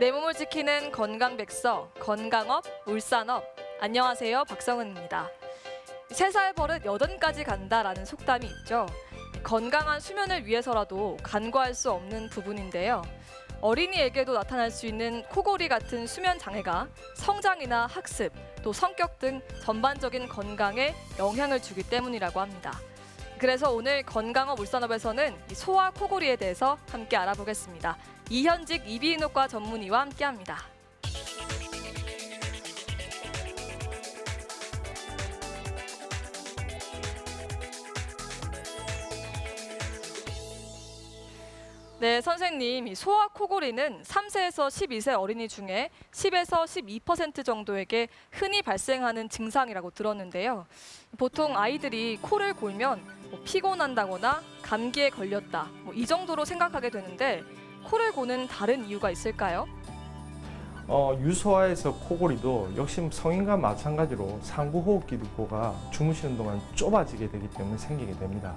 내 몸을 지키는 건강백서, 건강업, 울산업. 안녕하세요, 박성은입니다. 3살 버릇 8까지 간다라는 속담이 있죠. 건강한 수면을 위해서라도 간과할 수 없는 부분인데요. 어린이에게도 나타날 수 있는 코골이 같은 수면 장애가 성장이나 학습, 또 성격 등 전반적인 건강에 영향을 주기 때문이라고 합니다. 그래서 오늘 건강업 울산업에서는 이 소아 코골이에 대해서 함께 알아보겠습니다. 이현직 이비인후과 전문의와 함께합니다. 네, 선생님, 이 소아 코골이는 3세에서 12세 어린이 중에 10에서 12% 정도에게 흔히 발생하는 증상이라고 들었는데요. 보통 아이들이 코를 골면 피곤한다거나 감기에 걸렸다, 이 정도로 생각하게 되는데 코를 고는 다른 이유가 있을까요? 유소아에서 코골이도 역시 성인과 마찬가지로 상부호흡기구가 주무시는 동안 좁아지게 되기 때문에 생기게 됩니다.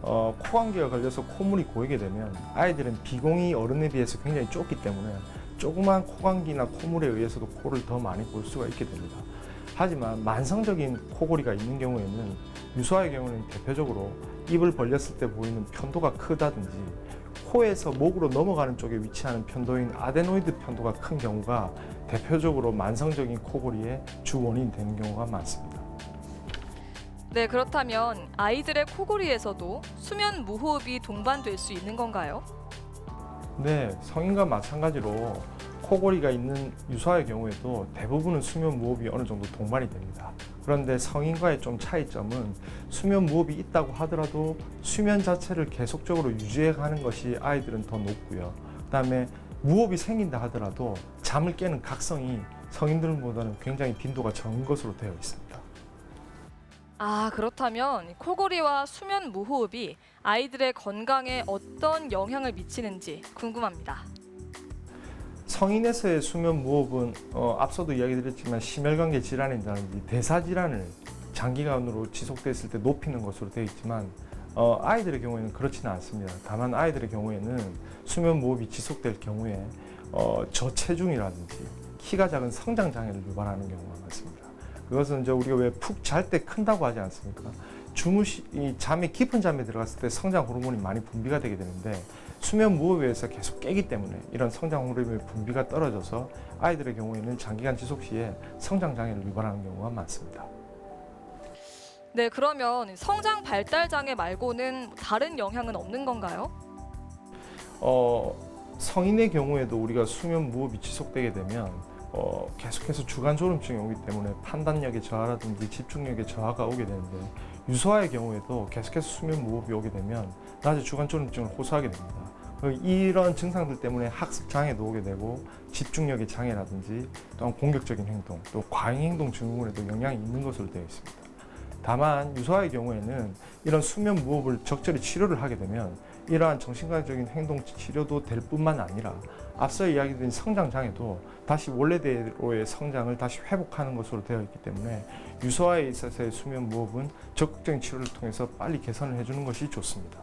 코감기가 걸려서 콧물이 고이게 되면 아이들은 비공이 어른에 비해서 굉장히 좁기 때문에 조그만 코감기나 콧물에 의해서도 코를 더 많이 골 수가 있게 됩니다. 하지만 만성적인 코골이가 있는 경우에는 유소아의 경우는 대표적으로 입을 벌렸을 때 보이는 편도가 크다든지 코에서 목으로 넘어가는 쪽에 위치하는 편도인 아데노이드 편도가 큰 경우가 대표적으로 만성적인 코골이의 주 원인이 되는 경우가 많습니다. 네, 그렇다면 아이들의 코골이에서도 수면 무호흡이 동반될 수 있는 건가요? 네, 성인과 마찬가지로 코골이가 있는 유소아의 경우에도 대부분은 수면 무호흡이 어느 정도 동반이 됩니다. 그런데 성인과의 좀 차이점은 수면 무호흡이 있다고 하더라도 수면 자체를 계속적으로 유지해 가는 것이 아이들은 더 높고요. 그다음에 무호흡이 생긴다 하더라도 잠을 깨는 각성이 성인들보다는 굉장히 빈도가 적은 것으로 되어 있습니다. 아, 그렇다면 코골이와 수면 무호흡이 아이들의 건강에 어떤 영향을 미치는지 궁금합니다. 성인에서의 수면 무호흡은 앞서도 이야기 드렸지만 심혈관계 질환이라든지 대사 질환을 장기간으로 지속됐을 때 높이는 것으로 되어 있지만 아이들의 경우에는 그렇지는 않습니다. 다만 아이들의 경우에는 수면 무호흡이 지속될 경우에 저체중이라든지 키가 작은 성장 장애를 유발하는 경우가 많습니다. 그것은 우리가 왜 푹 잘 때 큰다고 하지 않습니까? 깊은 잠에 들어갔을 때 성장 호르몬이 많이 분비가 되게 되는데 수면 무호흡에 의해서 계속 깨기 때문에 이런 성장 호르몬의 분비가 떨어져서 아이들의 경우에는 장기간 지속 시에 성장 장애를 유발하는 경우가 많습니다. 네, 그러면 성장 발달 장애 말고는 다른 영향은 없는 건가요? 성인의 경우에도 우리가 수면 무호흡이 지속되게 되면 계속해서 주간 졸음증이 오기 때문에 판단력의 저하라든지 집중력의 저하가 오게 되는데 유소아의 경우에도 계속해서 수면 무호흡이 오게 되면 낮에 주간 졸음증을 호소하게 됩니다. 이런 증상들 때문에 학습 장애도 오게 되고 집중력의 장애라든지 또한 공격적인 행동, 또 과잉 행동 증후군에도 영향이 있는 것으로 되어 있습니다. 다만 유소아의 경우에는 이런 수면 무호흡을 적절히 치료를 하게 되면 이러한 정신과적인 행동 치료도 될 뿐만 아니라 앞서 이야기드린 성장 장애도 다시 원래대로의 성장을 다시 회복하는 것으로 되어 있기 때문에 유소아에 있어서의 수면 무호흡은 적극적인 치료를 통해서 빨리 개선을 해주는 것이 좋습니다.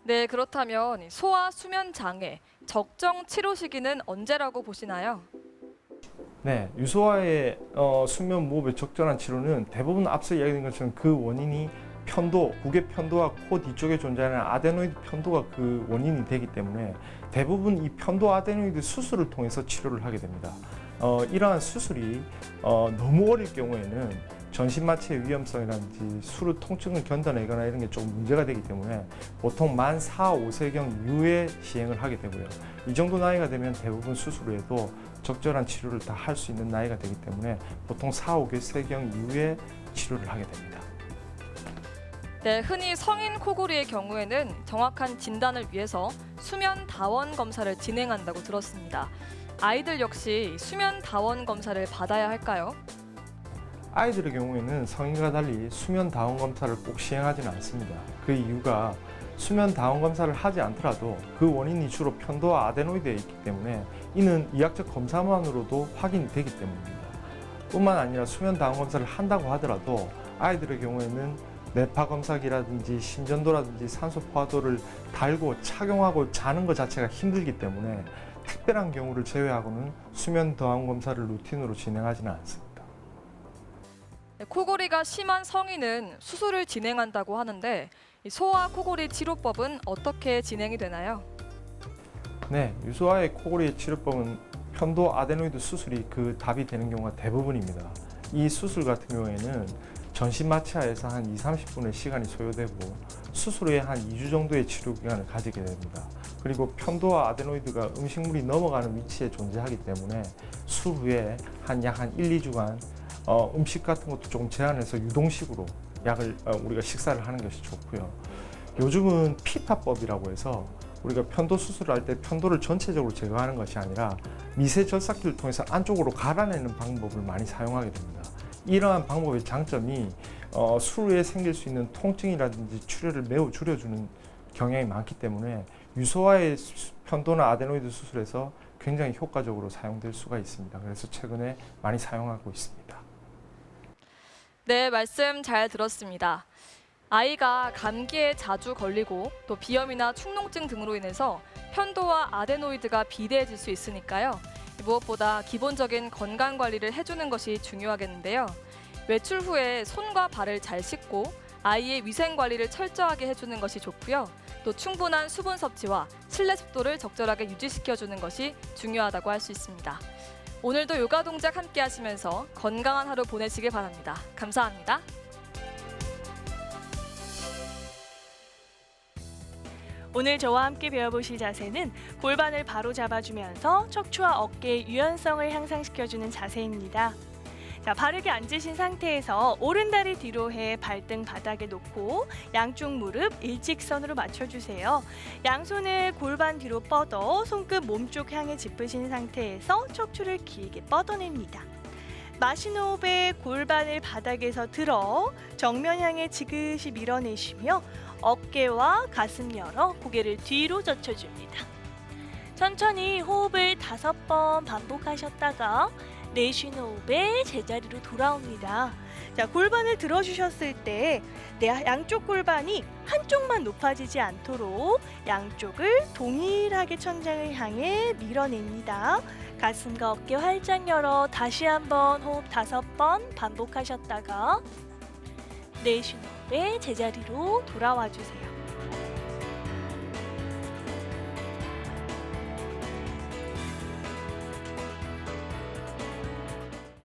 네, 그렇다면 소아 수면 장애 적정 치료 시기는 언제라고 보시나요? 네, 유소아의 수면 무호흡의 적절한 치료는 대부분 앞서 이야기드린 것처럼 그 원인이 편도, 국의 편도와 코 뒤쪽에 존재하는 아데노이드 편도가 그 원인이 되기 때문에 대부분 이 편도 아데노이드 수술을 통해서 치료를 하게 됩니다. 이러한 수술이 너무 어릴 경우에는 전신마취의 위험성이라든지 수루 통증을 견뎌내거나 이런 게 조금 문제가 되기 때문에 보통 만 4, 5세경 이후에 시행을 하게 되고요. 이 정도 나이가 되면 대부분 수술 후에도 적절한 치료를 다 할 수 있는 나이가 되기 때문에 보통 4, 5세경 이후에 치료를 하게 됩니다. 네, 흔히 성인 코골이의 경우에는 정확한 진단을 위해서 수면 다원 검사를 진행한다고 들었습니다. 아이들 역시 수면 다원 검사를 받아야 할까요? 아이들의 경우에는 성인과 달리 수면 다원 검사를 꼭 시행하지는 않습니다. 그 이유가 수면 다원 검사를 하지 않더라도 그 원인이 주로 편도와 아데노이드에 있기 때문에 이는 의학적 검사만으로도 확인이 되기 때문입니다. 뿐만 아니라 수면 다원 검사를 한다고 하더라도 아이들의 경우에는 뇌파 검사기라든지 심전도라든지 산소 포화도를 달고 착용하고 자는 것 자체가 힘들기 때문에 특별한 경우를 제외하고는 수면 저하 검사를 루틴으로 진행하지는 않습니다. 네, 코골이가 심한 성인은 수술을 진행한다고 하는데 이 소아 코골이 치료법은 어떻게 진행이 되나요? 네, 유소아의 코골이 치료법은 편도 아데노이드 수술이 그 답이 되는 경우가 대부분입니다. 이 수술 같은 경우에는 전신 마취하에서 한 2~30분의 시간이 소요되고 수술 후에 한 2주 정도의 치료 기간을 가지게 됩니다. 그리고 편도와 아데노이드가 음식물이 넘어가는 위치에 존재하기 때문에 술 후에 약 한 1~2주간 음식 같은 것도 조금 제한해서 유동식으로 약을 우리가 식사를 하는 것이 좋고요. 요즘은 피파법이라고 해서 우리가 편도 수술을 할 때 편도를 전체적으로 제거하는 것이 아니라 미세 절삭기를 통해서 안쪽으로 갈아내는 방법을 많이 사용하게 됩니다. 이러한 방법의 장점이 술 후에 생길 수 있는 통증이라든지 출혈을 매우 줄여주는 경향이 많기 때문에 유소아의 편도나 아데노이드 수술에서 굉장히 효과적으로 사용될 수가 있습니다. 그래서 최근에 많이 사용하고 있습니다. 네, 말씀 잘 들었습니다. 아이가 감기에 자주 걸리고 또 비염이나 축농증 등으로 인해서 편도와 아데노이드가 비대해질 수 있으니까요. 무엇보다 기본적인 건강 관리를 해주는 것이 중요하겠는데요. 외출 후에 손과 발을 잘 씻고 아이의 위생 관리를 철저하게 해주는 것이 좋고요. 또 충분한 수분 섭취와 실내 습도를 적절하게 유지시켜주는 것이 중요하다고 할 수 있습니다. 오늘도 요가 동작 함께 하시면서 건강한 하루 보내시길 바랍니다. 감사합니다. 오늘 저와 함께 배워보실 자세는 골반을 바로 잡아주면서 척추와 어깨의 유연성을 향상시켜주는 자세입니다. 자, 바르게 앉으신 상태에서 오른다리 뒤로 해 발등 바닥에 놓고 양쪽 무릎 일직선으로 맞춰주세요. 양손을 골반 뒤로 뻗어 손끝 몸쪽 향해 짚으신 상태에서 척추를 길게 뻗어냅니다. 마시는 호흡에 골반을 바닥에서 들어 정면 향해 지그시 밀어내시며 어깨와 가슴 열어 고개를 뒤로 젖혀줍니다. 천천히 호흡을 5번 반복하셨다가 내쉬는 호흡에 제자리로 돌아옵니다. 자, 골반을 들어주셨을 때 양쪽 골반이 한쪽만 높아지지 않도록 양쪽을 동일하게 천장을 향해 밀어냅니다. 가슴과 어깨 활짝 열어 다시 한번 호흡 5번 반복하셨다가 내쉬는 호흡에 제자리로 돌아와 주세요.